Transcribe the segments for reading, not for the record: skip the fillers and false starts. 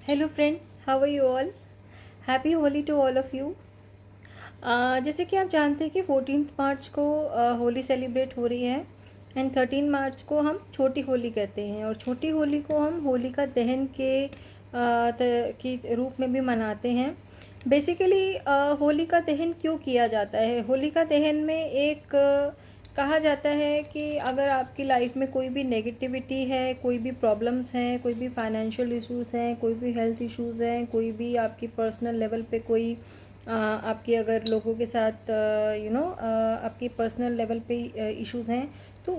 Hello friends, how are you all. Happy Holi to all of you. जैसे कि आप जानते हैं कि 14 मार्च को होली सेलिब्रेट हो रही है एंड 13 मार्च को हम छोटी होली कहते हैं और छोटी होली को हम होलिका दहन के रूप में भी मनाते हैं। बेसिकली होलिका दहन क्यों किया जाता है? होलिका दहन में एक कहा जाता है कि अगर आपकी लाइफ में कोई भी नेगेटिविटी है, कोई भी प्रॉब्लम्स हैं, कोई भी फाइनेंशियल इश्यूज़ हैं, कोई भी हेल्थ इश्यूज़ हैं, कोई भी आपकी पर्सनल लेवल पे कोई आपकी अगर लोगों के साथ आपकी पर्सनल लेवल पे इश्यूज़ हैं, तो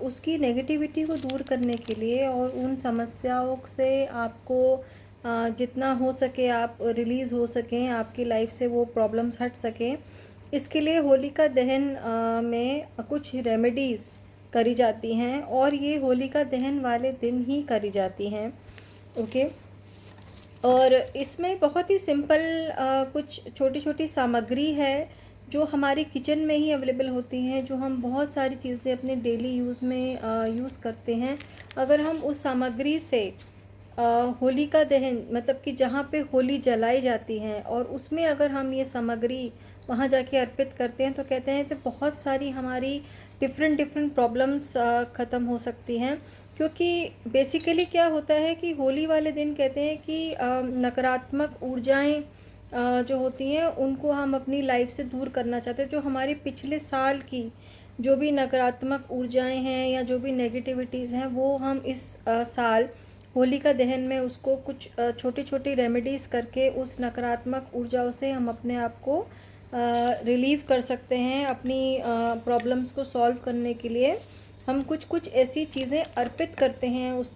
उसकी नेगेटिविटी को दूर करने के लिए और उन समस्याओं से आपको जितना हो सके आप रिलीज़ हो सकें, आपकी लाइफ से वो प्रॉब्लम्स हट सकें, इसके लिए होलिका दहन में कुछ रेमेडीज़ करी जाती हैं और ये होलिका दहन वाले दिन ही करी जाती हैं। ओके। और इसमें बहुत ही सिंपल कुछ छोटी छोटी सामग्री है जो हमारी किचन में ही अवेलेबल होती हैं, जो हम बहुत सारी चीज़ें अपने डेली यूज़ में यूज़ करते हैं। अगर हम उस सामग्री से होलिका दहन मतलब कि जहाँ पे होली जलाई जाती है और उसमें अगर हम ये सामग्री वहाँ जाके अर्पित करते हैं तो कहते हैं तो बहुत सारी हमारी डिफरेंट प्रॉब्लम्स ख़त्म हो सकती हैं। क्योंकि बेसिकली क्या होता है कि होली वाले दिन कहते हैं कि नकारात्मक ऊर्जाएं जो होती हैं उनको हम अपनी लाइफ से दूर करना चाहते हैं। जो हमारे पिछले साल की जो भी नकारात्मक ऊर्जाएं हैं या जो भी नेगेटिविटीज़ हैं वो हम इस साल होलिका दहन में उसको कुछ छोटी छोटी रेमेडीज़ करके उस नकारात्मक ऊर्जाओं से हम अपने आप को रिलीव कर सकते हैं। अपनी प्रॉब्लम्स को सॉल्व करने के लिए हम कुछ कुछ ऐसी चीज़ें अर्पित करते हैं उस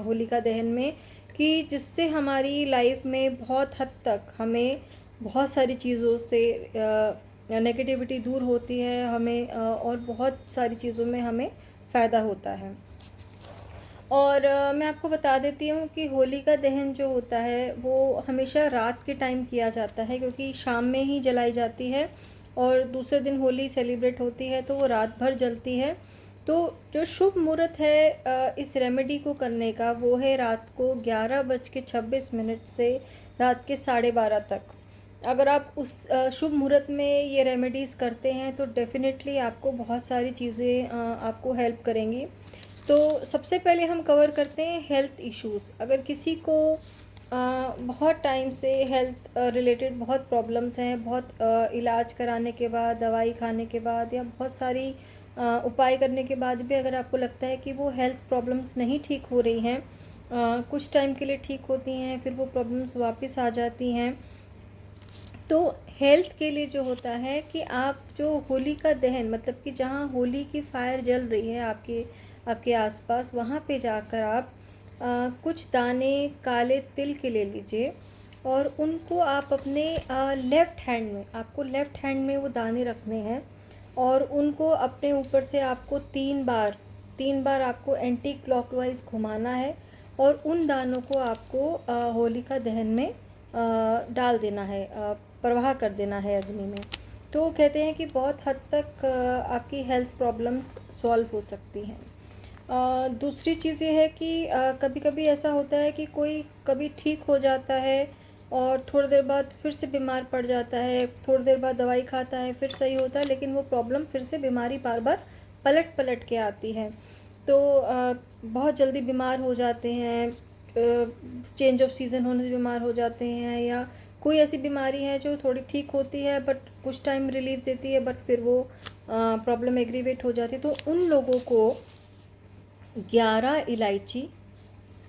होलिका दहन में कि जिससे हमारी लाइफ में बहुत हद तक हमें बहुत सारी चीज़ों से नेगेटिविटी दूर होती है, हमें और बहुत सारी चीज़ों में हमें फ़ायदा होता है। और मैं आपको बता देती हूँ कि होलिका दहन जो होता है वो हमेशा रात के टाइम किया जाता है, क्योंकि शाम में ही जलाई जाती है और दूसरे दिन होली सेलिब्रेट होती है तो वो रात भर जलती है। तो जो शुभ मुहूर्त है इस रेमेडी को करने का वो है रात को 11:26 से रात के 12:30 तक। अगर आप उस शुभ मुहूर्त में ये रेमेडीज़ करते हैं तो डेफ़िनेटली आपको बहुत सारी चीज़ें आपको हेल्प करेंगी। तो सबसे पहले हम कवर करते हैं हेल्थ इश्यूज़। अगर किसी को बहुत टाइम से हेल्थ रिलेटेड बहुत प्रॉब्लम्स हैं, बहुत इलाज कराने के बाद, दवाई खाने के बाद या बहुत सारी उपाय करने के बाद भी अगर आपको लगता है कि वो हेल्थ प्रॉब्लम्स नहीं ठीक हो रही हैं, कुछ टाइम के लिए ठीक होती हैं फिर वो प्रॉब्लम्स वापस आ जाती हैं, तो हेल्थ के लिए जो होता है कि आप जो होली का दहन मतलब कि जहाँ होली की फायर जल रही है आपके आसपास, वहाँ पे जाकर आप कुछ दाने काले तिल के ले लीजिए और उनको आप अपने लेफ़्ट हैंड में, आपको लेफ़्ट हैंड में वो दाने रखने हैं और उनको अपने ऊपर से आपको 3 बार आपको एंटी क्लॉकवाइज घुमाना है और उन दानों को आपको होलिका दहन में डाल देना है, प्रवाह कर देना है अग्नि में। तो कहते हैं कि बहुत हद तक आपकी हेल्थ प्रॉब्लम्स सॉल्व हो सकती हैं। दूसरी चीज़ ये है कि कभी कभी ऐसा होता है कि कोई कभी ठीक हो जाता है और थोड़ी देर बाद फिर से बीमार पड़ जाता है, थोड़ी देर बाद दवाई खाता है फिर सही होता है, लेकिन वो प्रॉब्लम फिर से बीमारी बार बार पलट के आती है। तो बहुत जल्दी बीमार हो जाते हैं, चेंज ऑफ सीज़न होने से बीमार हो जाते हैं, या कोई ऐसी बीमारी है जो थोड़ी ठीक होती है बट कुछ टाइम रिलीफ देती है बट फिर वो प्रॉब्लम एग्रीवेट हो जाती है। तो उन लोगों को 11 इलायची,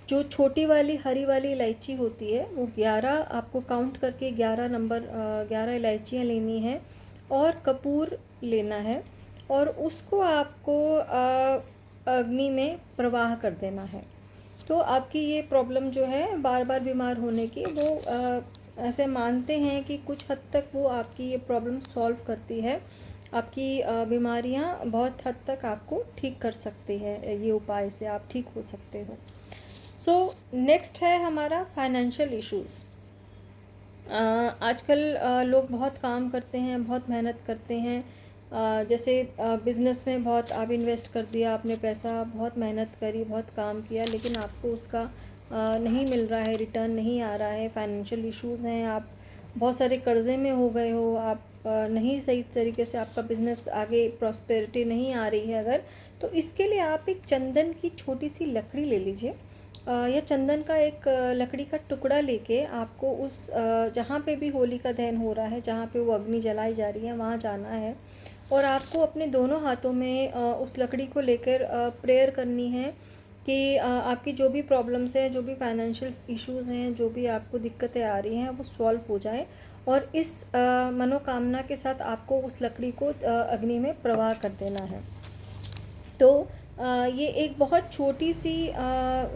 जो छोटी वाली हरी वाली इलायची होती है वो 11 आपको काउंट करके 11 इलायचियाँ लेनी है और कपूर लेना है और उसको आपको अग्नि में प्रवाह कर देना है। तो आपकी ये प्रॉब्लम जो है बार बार बीमार होने की, वो ऐसे मानते हैं कि कुछ हद तक वो आपकी ये प्रॉब्लम सॉल्व करती है। आपकी बीमारियां बहुत हद तक आपको ठीक कर सकती है, ये उपाय से आप ठीक हो सकते हो। सो नेक्स्ट है हमारा फाइनेंशियल इश्यूज़। आजकल लोग बहुत काम करते हैं, बहुत मेहनत करते हैं। जैसे बिज़नेस में बहुत आप इन्वेस्ट कर दिया आपने पैसा, बहुत मेहनत करी, बहुत काम किया, लेकिन आपको उसका नहीं मिल रहा है, रिटर्न नहीं आ रहा है, फाइनेंशियल इश्यूज़ हैं, आप बहुत सारे कर्ज़े में हो गए हो, आप नहीं सही तरीके से आपका बिज़नेस आगे प्रॉस्पेरिटी नहीं आ रही है अगर, तो इसके लिए आप एक चंदन की छोटी सी लकड़ी ले लीजिए, या चंदन का एक लकड़ी का टुकड़ा लेके आपको उस जहाँ पे भी होली का दहन हो रहा है, जहाँ पे वो अग्नि जलाई जा रही है, वहाँ जाना है और आपको अपने दोनों हाथों में उस लकड़ी को लेकर प्रेयर करनी है कि आपकी जो भी प्रॉब्लम्स हैं, जो भी फाइनेंशियल इश्यूज़ हैं, जो भी आपको दिक्कतें आ रही हैं, वो सॉल्व हो जाए। और इस मनोकामना के साथ आपको उस लकड़ी को अग्नि में प्रवाह कर देना है। तो ये एक बहुत छोटी सी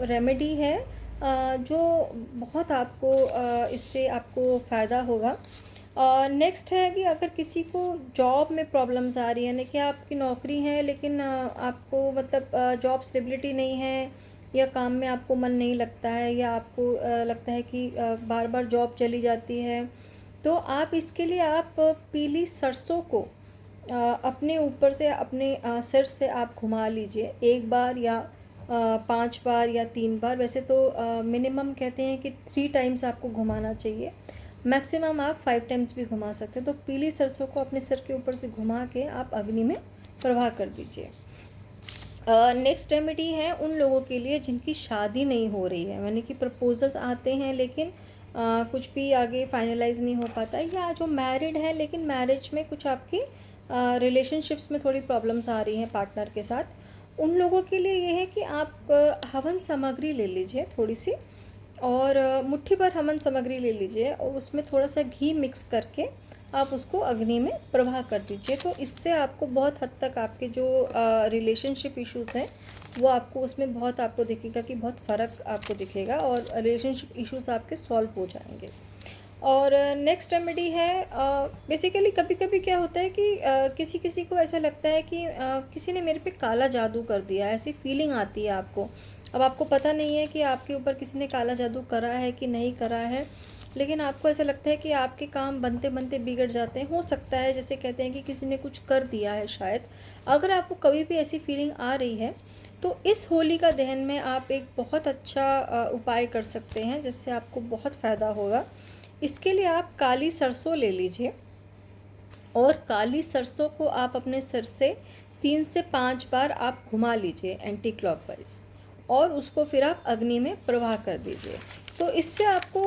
रेमेडी है, जो बहुत आपको इससे आपको फ़ायदा होगा। नेक्स्ट है कि अगर किसी को जॉब में प्रॉब्लम्स आ रही है, यानी कि आपकी नौकरी है लेकिन आपको मतलब जॉब स्टेबिलिटी नहीं है, या काम में आपको मन नहीं लगता है, या आपको लगता है कि बार बार जॉब चली जाती है, तो आप इसके लिए आप पीली सरसों को अपने ऊपर से अपने सिर से आप घुमा लीजिए, एक बार या 5 बार या 3 बार। वैसे तो मिनिमम कहते हैं कि 3 टाइम्स आपको घुमाना चाहिए, मैक्सिमम आप 5 टाइम्स भी घुमा सकते हैं। तो पीली सरसों को अपने सिर के ऊपर से घुमा के आप अग्नि में प्रवाह कर दीजिए। नेक्स्ट रेमेडी है उन लोगों के लिए जिनकी शादी नहीं हो रही है, यानी कि प्रपोजल्स आते हैं लेकिन कुछ भी आगे फाइनलाइज नहीं हो पाता है, या जो मैरिड है लेकिन मैरिज में कुछ आपकी रिलेशनशिप्स में थोड़ी प्रॉब्लम्स आ रही हैं पार्टनर के साथ, उन लोगों के लिए ये है कि आप हवन सामग्री ले लीजिए थोड़ी सी, और मुट्ठी भर हवन सामग्री ले लीजिए और उसमें थोड़ा सा घी मिक्स करके आप उसको अग्नि में प्रवाह कर दीजिए। तो इससे आपको बहुत हद तक आपके जो रिलेशनशिप इश्यूज़ हैं वो आपको उसमें बहुत आपको दिखेगा कि बहुत फ़र्क आपको दिखेगा और रिलेशनशिप इश्यूज़ आपके सॉल्व हो जाएंगे। और नेक्स्ट रेमेडी है, बेसिकली कभी कभी क्या होता है कि किसी किसी को ऐसा लगता है कि किसी ने मेरे पे काला जादू कर दिया, ऐसी फीलिंग आती है आपको। अब आपको पता नहीं है कि आपके ऊपर किसी ने काला जादू करा है कि नहीं करा है, लेकिन आपको ऐसा लगता है कि आपके काम बनते बनते बिगड़ जाते हैं। हो सकता है जैसे कहते हैं कि किसी ने कुछ कर दिया है शायद। अगर आपको कभी भी ऐसी फीलिंग आ रही है तो इस होली का दहन में आप एक बहुत अच्छा उपाय कर सकते हैं जिससे आपको बहुत फ़ायदा होगा। इसके लिए आप काली सरसों ले लीजिए और काली सरसों को आप अपने सिर से 3 से 5 बार आप घुमा लीजिए एंटी क्लॉकवाइज, और उसको फिर आप अग्नि में प्रवाह कर दीजिए। तो इससे आपको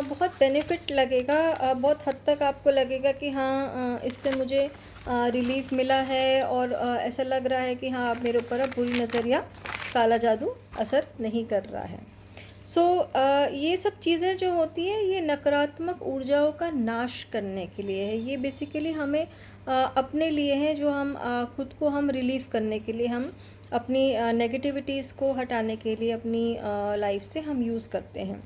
बहुत बेनिफिट लगेगा, बहुत हद तक आपको लगेगा कि हाँ इससे मुझे रिलीफ मिला है, और ऐसा लग रहा है कि हाँ अब मेरे ऊपर अब बुरी नज़र या काला जादू असर नहीं कर रहा है। सो ये सब चीज़ें जो होती हैं ये नकारात्मक ऊर्जाओं का नाश करने के लिए है। ये बेसिकली हमें अपने लिए है, जो हम खुद को हम रिलीफ करने के लिए, हम अपनी नेगेटिविटीज़ को हटाने के लिए अपनी लाइफ से हम यूज़ करते हैं।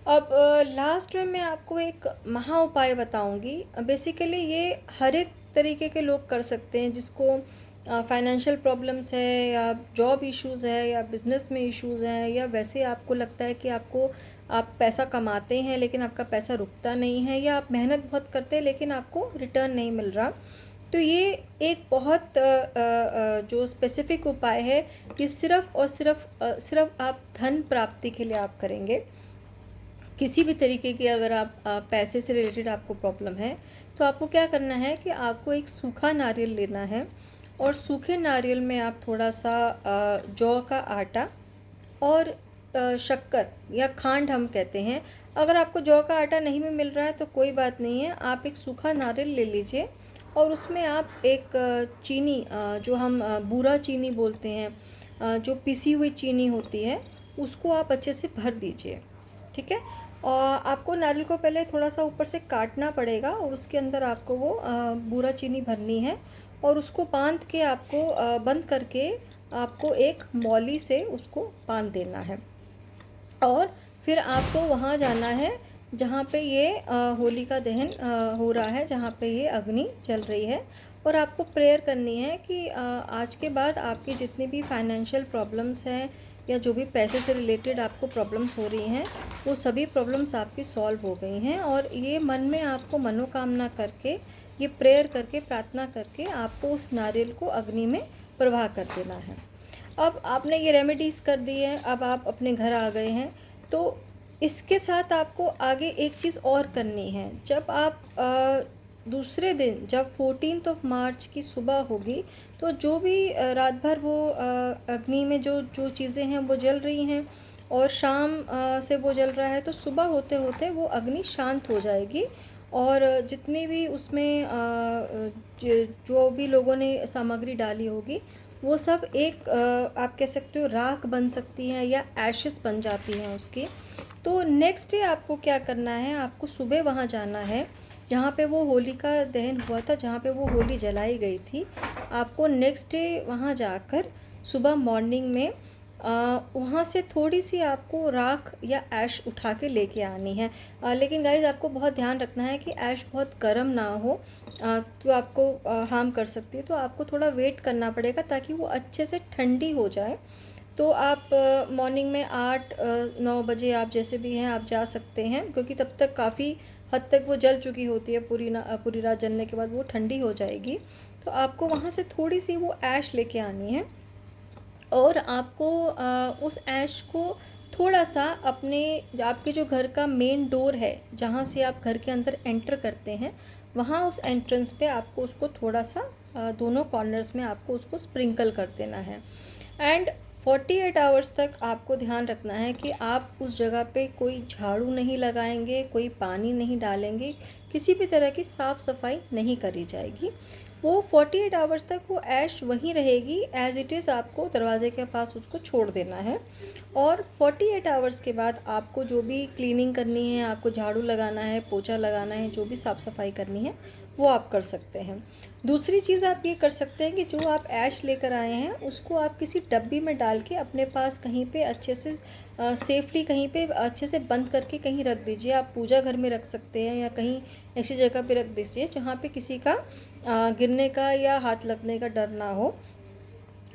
अब लास्ट में मैं आपको एक महा उपाय बताऊंगी। बेसिकली ये हर एक तरीके के लोग कर सकते हैं, जिसको फाइनेंशियल प्रॉब्लम्स है, या जॉब इश्यूज़ है, या बिज़नेस में इश्यूज़ हैं, या वैसे आपको लगता है कि आप पैसा कमाते हैं लेकिन आपका पैसा रुकता नहीं है, या आप मेहनत बहुत करते हैं लेकिन आपको रिटर्न नहीं मिल रहा। तो ये एक बहुत जो स्पेसिफिक उपाय है, कि सिर्फ़ और सिर्फ आप धन प्राप्ति के लिए आप करेंगे। किसी भी तरीके की अगर आप पैसे से रिलेटेड आपको प्रॉब्लम है, तो आपको क्या करना है कि आपको एक सूखा नारियल लेना है, और सूखे नारियल में आप थोड़ा सा जौ का आटा और शक्कर या खांड हम कहते हैं। अगर आपको जौ का आटा नहीं भी मिल रहा है तो कोई बात नहीं है, आप एक सूखा नारियल ले लीजिए और उसमें आप एक चीनी, जो हम बूरा चीनी बोलते हैं, जो पिसी हुई चीनी होती है, उसको आप अच्छे से भर दीजिए। ठीक है, और आपको नारियल को पहले थोड़ा सा ऊपर से काटना पड़ेगा, और उसके अंदर आपको वो बूरा चीनी भरनी है, और उसको बांध के आपको बंद करके आपको एक मौली से उसको बांध देना है, और फिर आपको वहाँ जाना है जहाँ पे ये होली का दहन हो रहा है, जहाँ पे ये अग्नि जल रही है, और आपको प्रेयर करनी है कि आज के बाद आपकी जितनी भी फाइनेंशियल प्रॉब्लम्स हैं, या जो भी पैसे से रिलेटेड आपको प्रॉब्लम्स हो रही हैं, वो सभी प्रॉब्लम्स आपकी सॉल्व हो गई हैं। और ये मन में आपको मनोकामना करके, ये प्रेयर करके, प्रार्थना करके आपको उस नारियल को अग्नि में प्रवाह कर देना है। अब आपने ये रेमेडीज़ कर दी है, अब आप अपने घर आ गए हैं, तो इसके साथ आपको आगे एक चीज़ और करनी है। जब आप दूसरे दिन जब 14 मार्च की सुबह होगी, तो जो भी रात भर वो अग्नि में जो जो चीज़ें हैं वो जल रही हैं और शाम से वो जल रहा है, तो सुबह होते होते वो अग्नि शांत हो जाएगी और जितने भी उसमें जो भी लोगों ने सामग्री डाली होगी वो सब एक आप कह सकते हो राख बन सकती है या एशेस बन जाती हैं उसकी। तो नेक्स्ट डे आपको क्या करना है, आपको सुबह वहाँ जाना है जहाँ पे वो होली का दहन हुआ था, जहाँ पे वो होली जलाई गई थी। आपको नेक्स्ट डे वहाँ जाकर सुबह मॉर्निंग में वहाँ से थोड़ी सी आपको राख या ऐश उठा के लेके आनी है। लेकिन गाइज़ आपको बहुत ध्यान रखना है कि ऐश बहुत गर्म ना हो, तो आपको हार्म कर सकती है। तो आपको थोड़ा वेट करना पड़ेगा ताकि वो अच्छे से ठंडी हो जाए। तो आप मॉर्निंग में 8-9 बजे आप जैसे भी हैं आप जा सकते हैं, क्योंकि तब तक काफ़ी हद तक वो जल चुकी होती है। पूरी रात जलने के बाद वो ठंडी हो जाएगी। तो आपको वहाँ से थोड़ी सी वो ऐश लेके आनी है और आपको उस ऐश को थोड़ा सा अपने आपके जो घर का मेन डोर है जहाँ से आप घर के अंदर एंटर करते हैं, वहाँ उस एंट्रेंस पे आपको उसको थोड़ा सा दोनों कॉर्नर्स में आपको उसको स्प्रिंकल कर देना है। एंड 48 आवर्स तक आपको ध्यान रखना है कि आप उस जगह पे कोई झाड़ू नहीं लगाएंगे, कोई पानी नहीं डालेंगे, किसी भी तरह की साफ़ सफाई नहीं करी जाएगी। वो 48 आवर्स तक वो ऐश वहीं रहेगी एज़ इट इज़। आपको दरवाजे के पास उसको छोड़ देना है और 48 आवर्स के बाद आपको जो भी क्लीनिंग करनी है, आपको झाड़ू लगाना है, पोछा लगाना है, जो भी साफ़ सफाई करनी है वो आप कर सकते हैं। दूसरी चीज़ आप ये कर सकते हैं कि जो आप ऐश लेकर आए हैं उसको आप किसी डब्बी में डाल के अपने पास कहीं पे अच्छे से सेफली कहीं पे अच्छे से बंद करके कहीं रख दीजिए। आप पूजा घर में रख सकते हैं या कहीं ऐसी जगह पे रख दीजिए जहाँ पे किसी का गिरने का या हाथ लगने का डर ना हो।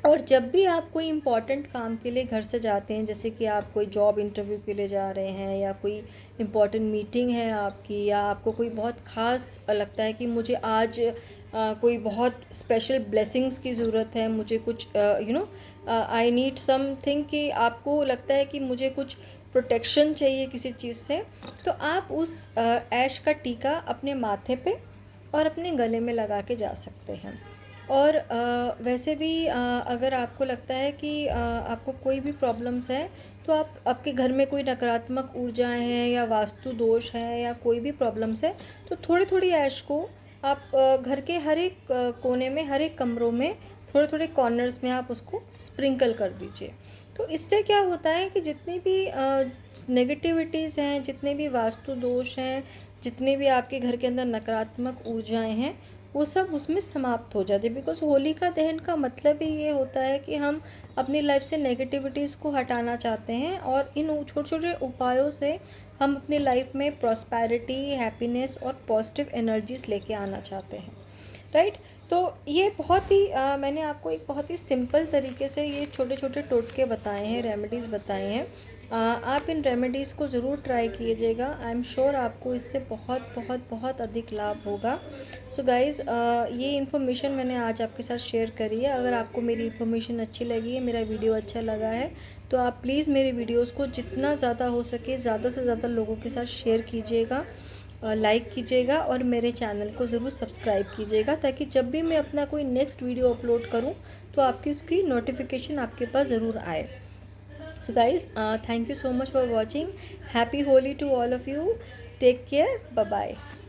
और जब भी आप कोई इम्पॉर्टेंट काम के लिए घर से जाते हैं, जैसे कि आप कोई जॉब इंटरव्यू के लिए जा रहे हैं या कोई इम्पॉर्टेंट मीटिंग है आपकी, या आपको कोई बहुत ख़ास लगता है कि मुझे आज कोई बहुत स्पेशल ब्लेसिंग्स की ज़रूरत है, मुझे कुछ आई नीड समथिंग, कि आपको लगता है कि मुझे कुछ प्रोटेक्शन चाहिए किसी चीज़ से, तो आप उस ऐश का टीका अपने माथे पे और अपने गले में लगा के जा सकते हैं। और वैसे भी अगर आपको लगता है कि आपको कोई भी प्रॉब्लम्स है, तो आप आपके घर में कोई नकारात्मक ऊर्जाएं हैं या वास्तु दोष है या कोई भी प्रॉब्लम्स है, तो थोड़ी थोड़ी ऐश को आप घर के हर एक कोने में, हर एक कमरों में, थोड़े थोड़े कॉर्नर्स में आप उसको स्प्रिंकल कर दीजिए। तो इससे क्या होता है कि जितनी भी नेगेटिविटीज़ हैं, जितने भी वास्तु दोष हैं, जितने भी आपके घर के अंदर नकारात्मक ऊर्जाएं हैं, वो सब उसमें समाप्त हो जाती है। बिकॉज होलिका दहन का मतलब ही ये होता है कि हम अपनी लाइफ से नेगेटिविटीज़ को हटाना चाहते हैं और इन छोटे छोटे उपायों से हम अपनी लाइफ में प्रॉस्पेरिटी, हैप्पीनेस और पॉजिटिव एनर्जीज लेके आना चाहते हैं, राइट। तो ये बहुत ही मैंने आपको एक बहुत ही सिंपल तरीके से ये छोटे छोटे टोटके बताए हैं, रेमेडीज़ बताए हैं। आप इन रेमेडीज़ को ज़रूर ट्राई कीजिएगा। आई एम श्योर आपको इससे बहुत बहुत बहुत अधिक लाभ होगा। सो गाइज़, ये इन्फॉर्मेशन मैंने आज आपके साथ शेयर करी है। अगर आपको मेरी इन्फॉर्मेशन अच्छी लगी है, मेरा वीडियो अच्छा लगा है, तो आप प्लीज़ मेरे वीडियोज़ को जितना ज़्यादा हो सके ज़्यादा से ज़्यादा लोगों के साथ शेयर कीजिएगा, लाइक कीजिएगा और मेरे चैनल को ज़रूर सब्सक्राइब कीजिएगा, ताकि जब भी मैं अपना कोई नेक्स्ट वीडियो अपलोड करूं तो आपकी उसकी नोटिफिकेशन आपके पास ज़रूर आए। So guys, thank you so much for watching. Happy Holi to all of you. Take care. Bye bye.